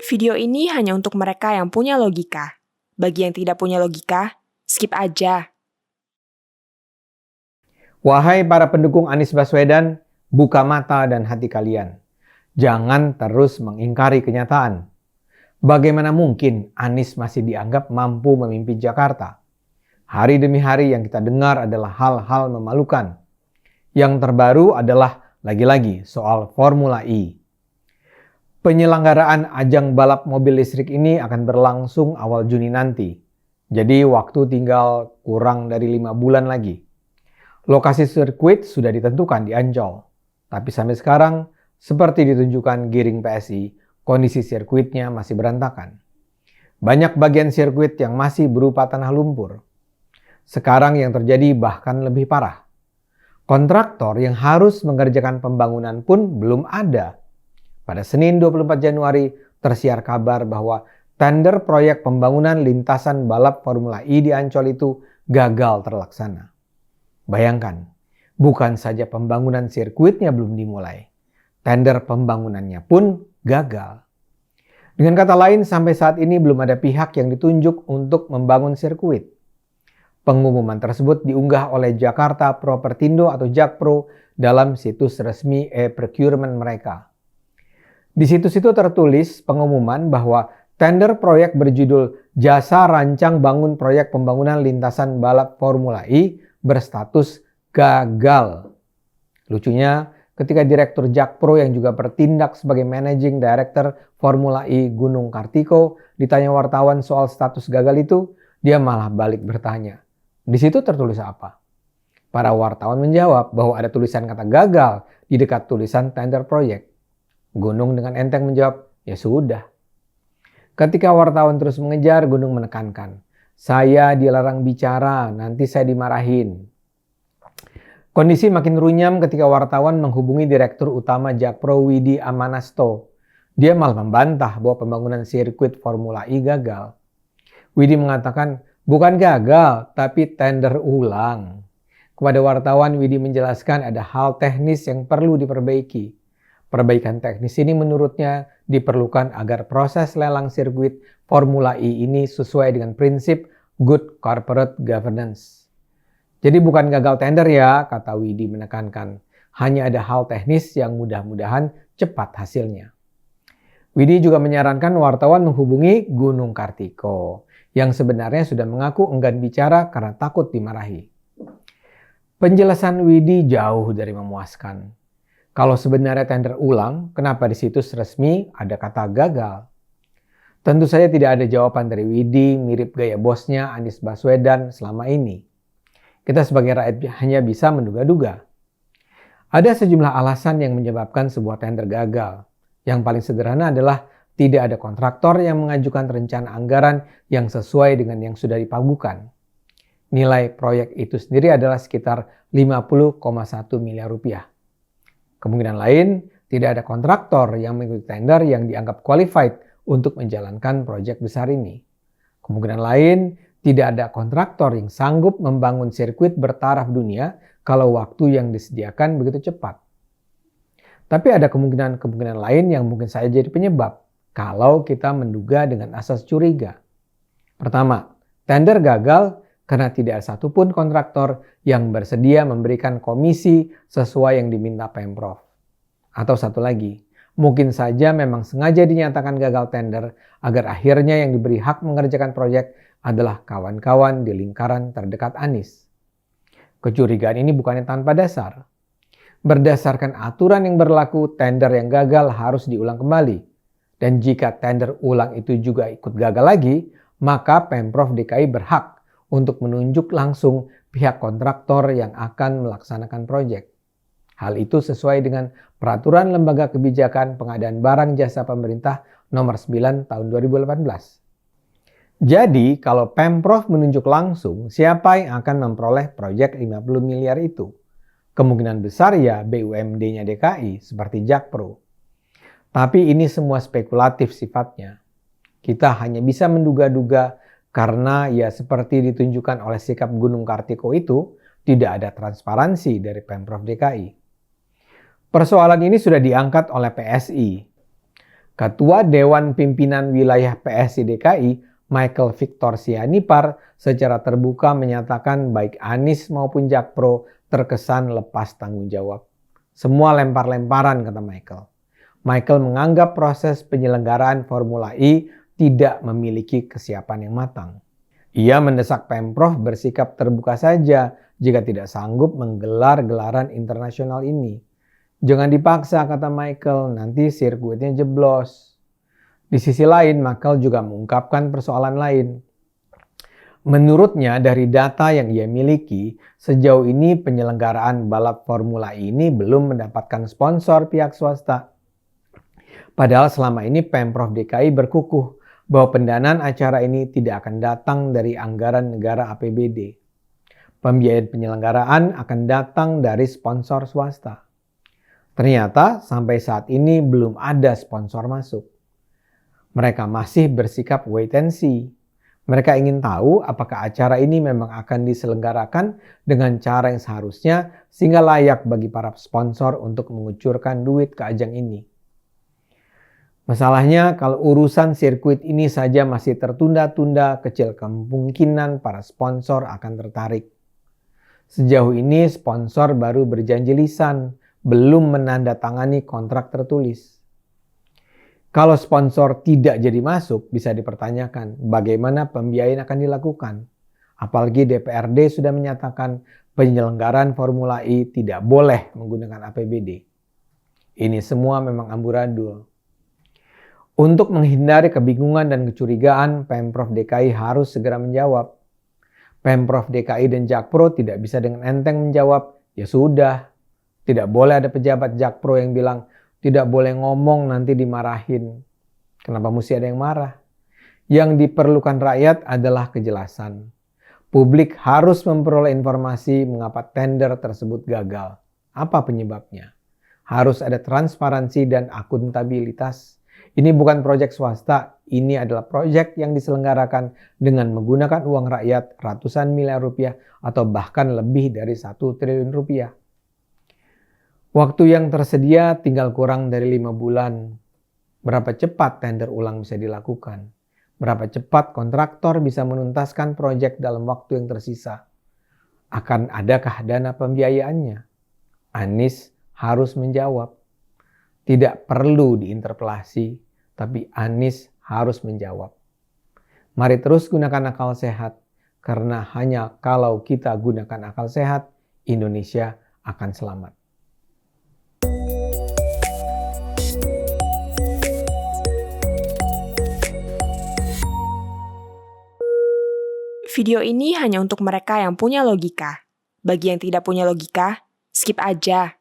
Video ini hanya untuk mereka yang punya logika. Bagi yang tidak punya logika, skip aja. Wahai para pendukung Anies Baswedan, buka mata dan hati kalian. Jangan terus mengingkari kenyataan. Bagaimana mungkin Anies masih dianggap mampu memimpin Jakarta? Hari demi hari yang kita dengar adalah hal-hal memalukan. Yang terbaru adalah lagi-lagi soal Formula E. Penyelenggaraan ajang balap mobil listrik ini akan berlangsung awal Juni nanti. Jadi waktu tinggal kurang dari 5 bulan lagi. Lokasi sirkuit sudah ditentukan di Ancol. Tapi sampai sekarang, seperti ditunjukkan Giring PSI, kondisi sirkuitnya masih berantakan. Banyak bagian sirkuit yang masih berupa tanah lumpur. Sekarang yang terjadi bahkan lebih parah. Kontraktor yang harus mengerjakan pembangunan pun belum ada. Pada Senin 24 Januari tersiar kabar bahwa tender proyek pembangunan lintasan balap Formula E di Ancol itu gagal terlaksana. Bayangkan, bukan saja pembangunan sirkuitnya belum dimulai, tender pembangunannya pun gagal. Dengan kata lain, sampai saat ini belum ada pihak yang ditunjuk untuk membangun sirkuit. Pengumuman tersebut diunggah oleh Jakarta Propertindo atau Jakpro dalam situs resmi e-procurement mereka. Di situs itu tertulis pengumuman bahwa tender proyek berjudul Jasa Rancang Bangun Proyek Pembangunan Lintasan Balap Formula E berstatus gagal. Lucunya, ketika Direktur Jakpro yang juga bertindak sebagai Managing Director Formula E Gunung Kartiko ditanya wartawan soal status gagal itu, dia malah balik bertanya. Di situ tertulis apa? Para wartawan menjawab bahwa ada tulisan kata gagal di dekat tulisan tender proyek. Gunung dengan enteng menjawab, ya sudah. Ketika wartawan terus mengejar, Gunung menekankan, saya dilarang bicara, nanti saya dimarahin. Kondisi makin runyam ketika wartawan menghubungi Direktur Utama Jakpro Widi Amanasto. Dia malah membantah bahwa pembangunan sirkuit Formula E gagal. Widi mengatakan, bukan gagal, tapi tender ulang. Kepada wartawan, Widi menjelaskan ada hal teknis yang perlu diperbaiki. Perbaikan teknis ini menurutnya diperlukan agar proses lelang sirkuit Formula E ini sesuai dengan prinsip good corporate governance. Jadi bukan gagal tender ya, kata Widi menekankan. Hanya ada hal teknis yang mudah-mudahan cepat hasilnya. Widi juga menyarankan wartawan menghubungi Gunung Kartiko, yang sebenarnya sudah mengaku enggan bicara karena takut dimarahi. Penjelasan Widi jauh dari memuaskan. Kalau sebenarnya tender ulang, kenapa di situs resmi ada kata gagal? Tentu saja tidak ada jawaban dari Widi mirip gaya bosnya Anies Baswedan selama ini. Kita sebagai rakyat hanya bisa menduga-duga. Ada sejumlah alasan yang menyebabkan sebuah tender gagal. Yang paling sederhana adalah tidak ada kontraktor yang mengajukan rencana anggaran yang sesuai dengan yang sudah dipagukan. Nilai proyek itu sendiri adalah sekitar 50,1 miliar rupiah. Kemungkinan lain, tidak ada kontraktor yang mengikuti tender yang dianggap qualified untuk menjalankan proyek besar ini. Kemungkinan lain, tidak ada kontraktor yang sanggup membangun sirkuit bertaraf dunia kalau waktu yang disediakan begitu cepat. Tapi ada kemungkinan lain yang mungkin saja jadi penyebab kalau kita menduga dengan asas curiga. Pertama, tender gagal karena tidak ada satupun kontraktor yang bersedia memberikan komisi sesuai yang diminta Pemprov. Atau satu lagi, mungkin saja memang sengaja dinyatakan gagal tender agar akhirnya yang diberi hak mengerjakan proyek adalah kawan-kawan di lingkaran terdekat Anies. Kecurigaan ini bukannya tanpa dasar. Berdasarkan aturan yang berlaku, tender yang gagal harus diulang kembali. Dan jika tender ulang itu juga ikut gagal lagi, maka Pemprov DKI berhak untuk menunjuk langsung pihak kontraktor yang akan melaksanakan proyek. Hal itu sesuai dengan Peraturan Lembaga Kebijakan Pengadaan Barang Jasa Pemerintah Nomor 9 Tahun 2018. Jadi, kalau Pemprov menunjuk langsung siapa yang akan memperoleh proyek 50 miliar itu? Kemungkinan besar ya BUMD-nya DKI seperti Jakpro. Tapi ini semua spekulatif sifatnya. Kita hanya bisa menduga-duga karena ya seperti ditunjukkan oleh sikap Gunung Kartiko itu, tidak ada transparansi dari Pemprov DKI. Persoalan ini sudah diangkat oleh PSI. Ketua Dewan Pimpinan Wilayah PSI DKI, Michael Victor Sianipar, secara terbuka menyatakan baik Anies maupun Jakpro terkesan lepas tanggung jawab. Semua lempar-lemparan, kata Michael. Michael menganggap proses penyelenggaraan Formula E tidak memiliki kesiapan yang matang. Ia mendesak Pemprov bersikap terbuka saja jika tidak sanggup menggelar gelaran internasional ini. Jangan dipaksa, kata Michael, nanti sirkuitnya jeblos. Di sisi lain, Michael juga mengungkapkan persoalan lain. Menurutnya, dari data yang ia miliki, sejauh ini penyelenggaraan balap Formula E ini belum mendapatkan sponsor pihak swasta. Padahal selama ini Pemprov DKI berkukuh bahwa pendanaan acara ini tidak akan datang dari anggaran negara APBD. Pembiayaan penyelenggaraan akan datang dari sponsor swasta. Ternyata sampai saat ini belum ada sponsor masuk. Mereka masih bersikap wait and see. Mereka ingin tahu apakah acara ini memang akan diselenggarakan dengan cara yang seharusnya sehingga layak bagi para sponsor untuk mengucurkan duit ke ajang ini. Masalahnya kalau urusan sirkuit ini saja masih tertunda-tunda, kecil kemungkinan para sponsor akan tertarik. Sejauh ini sponsor baru berjanji lisan, belum menandatangani kontrak tertulis. Kalau sponsor tidak jadi masuk, bisa dipertanyakan bagaimana pembiayaan akan dilakukan. Apalagi DPRD sudah menyatakan penyelenggaraan Formula E tidak boleh menggunakan APBD. Ini semua memang amburadul. Untuk menghindari kebingungan dan kecurigaan, Pemprov DKI harus segera menjawab. Pemprov DKI dan Jakpro tidak bisa dengan enteng menjawab, ya sudah. Tidak boleh ada pejabat Jakpro yang bilang, tidak boleh ngomong nanti dimarahin. Kenapa mesti ada yang marah? Yang diperlukan rakyat adalah kejelasan. Publik harus memperoleh informasi mengapa tender tersebut gagal. Apa penyebabnya? Harus ada transparansi dan akuntabilitas. Ini bukan proyek swasta, ini adalah proyek yang diselenggarakan dengan menggunakan uang rakyat ratusan miliar rupiah atau bahkan lebih dari 1 triliun rupiah. Waktu yang tersedia tinggal kurang dari 5 bulan. Berapa cepat tender ulang bisa dilakukan? Berapa cepat kontraktor bisa menuntaskan proyek dalam waktu yang tersisa? Akan adakah dana pembiayaannya? Anies harus menjawab. Tidak perlu diinterpelasi, tapi Anies harus menjawab. Mari terus gunakan akal sehat, karena hanya kalau kita gunakan akal sehat, Indonesia akan selamat. Video ini hanya untuk mereka yang punya logika. Bagi yang tidak punya logika, skip aja.